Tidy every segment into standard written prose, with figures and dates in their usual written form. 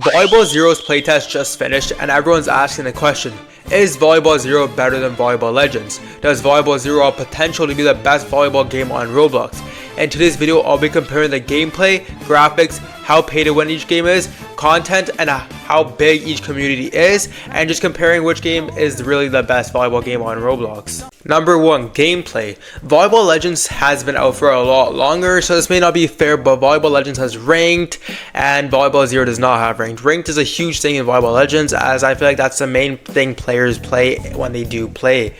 Volleyball Zero's playtest just finished and everyone's asking the question, is Volleyball Zero better than Volleyball Legends? Does Volleyball Zero have potential to be the best volleyball game on Roblox? In today's video, I'll be comparing the gameplay, graphics, how pay to win each game is, content, and how big each community is, and just comparing which game is really the best volleyball game on Roblox. Number 1, gameplay. Volleyball Legends has been out for a lot longer, so this may not be fair, but Volleyball Legends has ranked, and Volleyball Zero does not have ranked. Ranked is a huge thing in Volleyball Legends, as I feel like that's the main thing players play when they do play.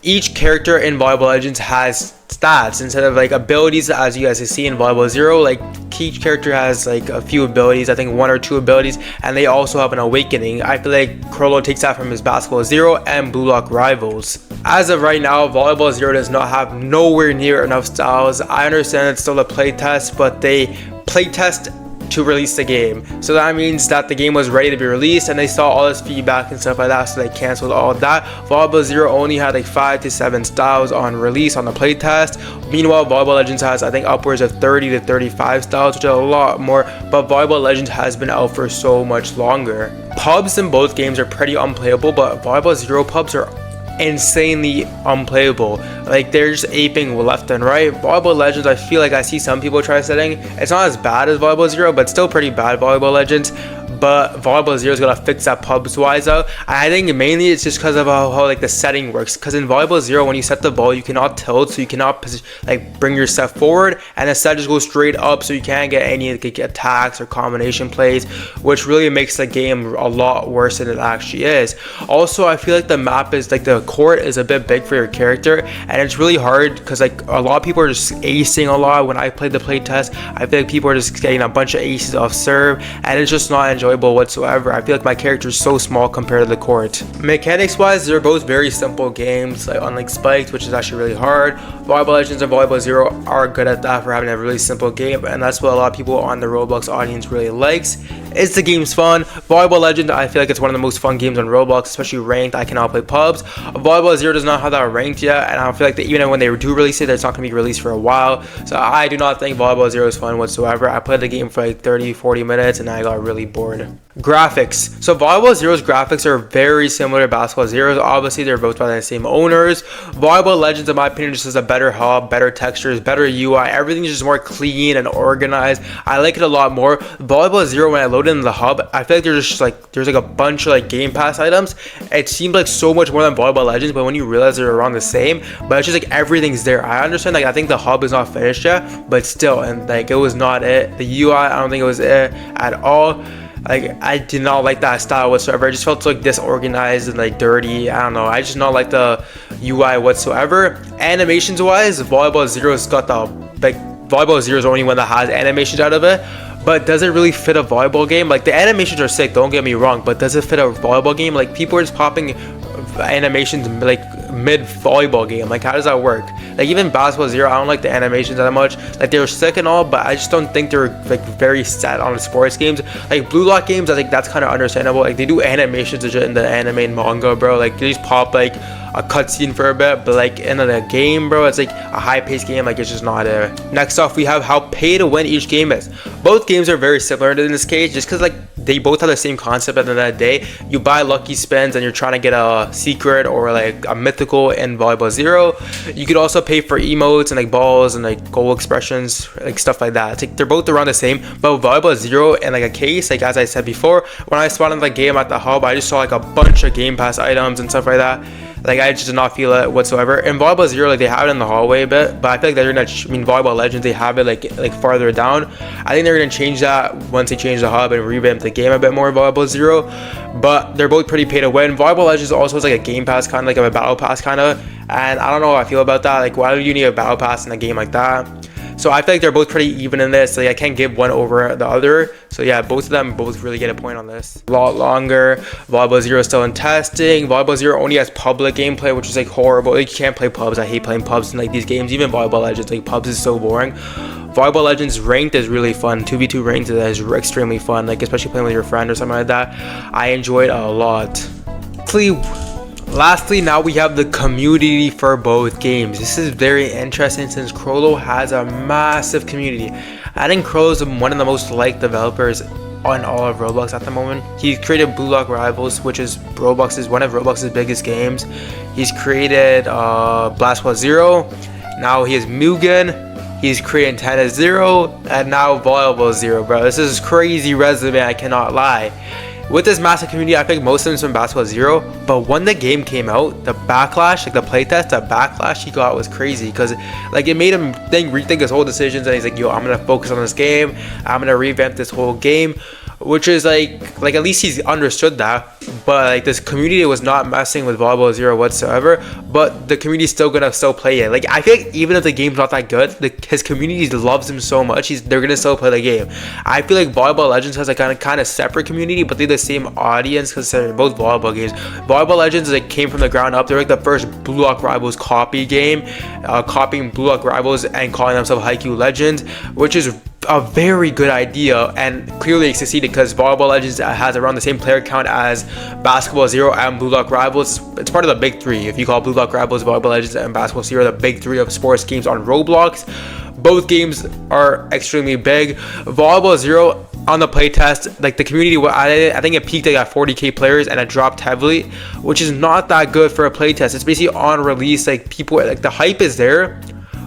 Each character in Volleyball Legends has stats instead of like abilities, as you guys can see in Volleyball Zero. Like each character has like a few abilities, I think 1 or 2 abilities, and they also have an awakening. I feel like Crollo takes that from his Basketball Zero and Blue Lock Rivals. As of right now, Volleyball Zero does not have nowhere near enough styles. I understand it's still a playtest, but they playtest to release the game, so that means that the game was ready to be released and they saw all this feedback and stuff like that, so they canceled all of that. Volleyball Zero only had like 5 to 7 styles on release on the playtest. Meanwhile, Volleyball Legends has I think upwards of 30 to 35 styles, which is a lot more, but Volleyball Legends has been out for so much longer. Pubs in both games are pretty unplayable, but Volleyball Zero pubs are insanely unplayable. Like they're just aping left and right. Volleyball Legends, I feel like I see some people try setting. It's not as bad as Volleyball Zero, but still pretty bad, Volleyball Legends. But Volleyball Zero is gonna fix that pubs wise out. I think mainly it's just because of how like the setting works. Because in Volleyball Zero, when you set the ball, you cannot tilt, so you cannot like bring your set forward, and the set just goes straight up, so you can't get any like attacks or combination plays, which really makes the game a lot worse than it actually is. Also, I feel like the map is like the court is a bit big for your character, and it's really hard because like a lot of people are just acing a lot. When I played the playtest, I feel like people are just getting a bunch of aces off serve, and it's just not enjoyable whatsoever. I feel like my character is so small compared to the court. Mechanics wise, they're both very simple games, like unlike Spiked, which is actually really hard. Volleyball Legends and Volleyball Zero are good at that for having a really simple game, and that's what a lot of people on the Roblox audience really likes. Is the game's fun. Volleyball Legends, I feel like it's one of the most fun games on Roblox, especially ranked. I cannot play pubs. Volleyball Zero does not have that ranked yet, and I feel like that even when they do release it, it's not going to be released for a while. So I do not think Volleyball Zero is fun whatsoever. I played the game for like 30-40 minutes and I got really bored. Graphics. So Volleyball Zero's graphics are very similar to Basketball Zero's. Obviously, they're both by the same owners. Volleyball Legends, in my opinion, just has a better hub, better textures, better UI. Everything's just more clean and organized. I like it a lot more. Volleyball Zero, when I loaded in the hub, I feel like there's like a bunch of like Game Pass items. It seemed like so much more than Volleyball Legends, but when you realize they're around the same, but it's just like everything's there. I understand, like I think the hub is not finished yet, but still, and like it was not it. The UI, I don't think it was it at all. Like I did not like that style whatsoever. It just felt like disorganized and like dirty. I don't know, I just not like the UI whatsoever. Animations wise, Volleyball Zero's got the like Volleyball Zero is the only one that has animations out of it, but does it really fit a volleyball game? Like the animations are sick, don't get me wrong, but does it fit a volleyball game? Like people are just popping animations like mid volleyball game. Like how does that work? Like even Basketball Zero, I don't like the animations that much. Like they're sick and all, but I just don't think they're like very set on the sports games. Like Blue Lock games, I think that's kind of understandable. Like they do animations in the anime and manga, bro. Like they just pop like a cutscene for a bit, but like in the game, bro, it's like a high-paced game. Like it's just not there. Next off, we have how pay to win each game is. Both games are very similar in this case, just because like they both have the same concept. At the end of the day, you buy lucky spins and you're trying to get a secret or like a mythical in Volleyball Zero. You could also pay for emotes and like balls and like goal expressions, like stuff like that. It's like they're both around the same, but Volleyball Zero in like a case, like as I said before, when I spawned in the game at the hub, I just saw like a bunch of Game Pass items and stuff like that. Like I just did not feel it whatsoever. In Volleyball Zero, like they have it in the hallway a bit, but I feel like they're gonna, Volleyball Legends, they have it like farther down. I think they're gonna change that once they change the hub and revamp the game a bit more in Volleyball Zero. But they're both pretty pay to win. Volleyball Legends also has like a Game Pass, kind of like a battle pass kind of, and I don't know how I feel about that. Like why do you need a battle pass in a game like that? So I feel like they're both pretty even in this. Like I can't give one over the other. So yeah, both of them both really get a point on this. A lot longer. Volleyball Zero is still in testing. Volleyball Zero only has public gameplay, which is like horrible. Like you can't play pubs. I hate playing pubs in like these games. Even Volleyball Legends, like pubs is so boring. Volleyball Legends ranked is really fun. 2v2 ranked is extremely fun. Like especially playing with your friend or something like that. I enjoyed a lot. Lastly, now we have the community for both games. This is very interesting since Crollo has a massive community. I think Crollo is one of the most liked developers on all of Roblox at the moment. He created Blue Lock Rivals, which is one of Roblox's biggest games. He's created Blastball Zero. Now he has Mugen. He's creating Tennis Zero, and now Volleyball Zero, bro. This is crazy resume, I cannot lie. With this massive community, I think most of them from Basketball Zero, but when the game came out, the backlash, like the playtest, the backlash he got was crazy, because like it made him rethink his whole decisions, and he's like, yo, I'm gonna focus on this game, I'm gonna revamp this whole game, which is like at least he's understood that. But like this community was not messing with Volleyball Zero whatsoever, but the community's still gonna play it. Like I feel like even if the game's not that good, his community loves him so much, they're gonna still play the game. I feel like Volleyball Legends has like a kind of separate community, but they're the same audience because they're both volleyball games. Volleyball Legends like came from the ground up. They're like the first Blue Lock Rivals copy game, copying Blue Lock Rivals and calling themselves Haikyuu Legends, which is a very good idea, and clearly it succeeded because Volleyball Legends has around the same player count as Basketball Zero and Blue Lock Rivals. It's part of the big three. If you call Blue Lock Rivals, Volleyball Legends, and Basketball Zero the big three of sports games on Roblox. Both games are extremely big. Volleyball Zero on the playtest, like the community, I think it peaked at 40k players and it dropped heavily, which is not that good for a playtest. It's basically on release, like people, like the hype is there,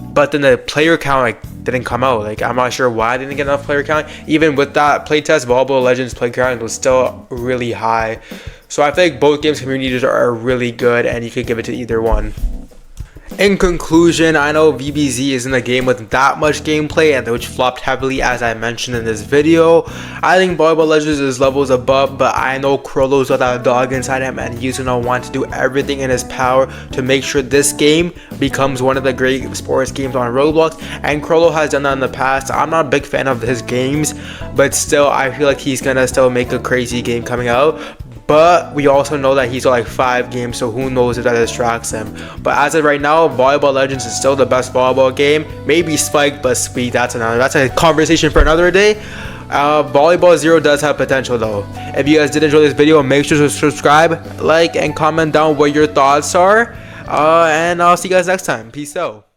but then the player count like didn't come out. Like I'm not sure why I didn't get enough player count. Even with that playtest, Volleyball Legends player count was still really high. So I think both games communities are really good, and you could give it to either one. In conclusion, I know VBZ isn't a game with that much gameplay, and which flopped heavily as I mentioned in this video. I think Volleyball Legends is levels above, but I know Crollo's got that dog inside him, and he's gonna want to do everything in his power to make sure this game becomes one of the great sports games on Roblox, and Crollo has done that in the past. I'm not a big fan of his games, but still I feel like he's gonna still make a crazy game coming out. But we also know that he's got like 5 games, so who knows if that distracts him. But as of right now, Volleyball Legends is still the best volleyball game. Maybe Spike, but Sweet, that's a conversation for another day. Volleyball Zero does have potential though. If you guys did enjoy this video, make sure to subscribe, like, and comment down what your thoughts are. And I'll see you guys next time. Peace out.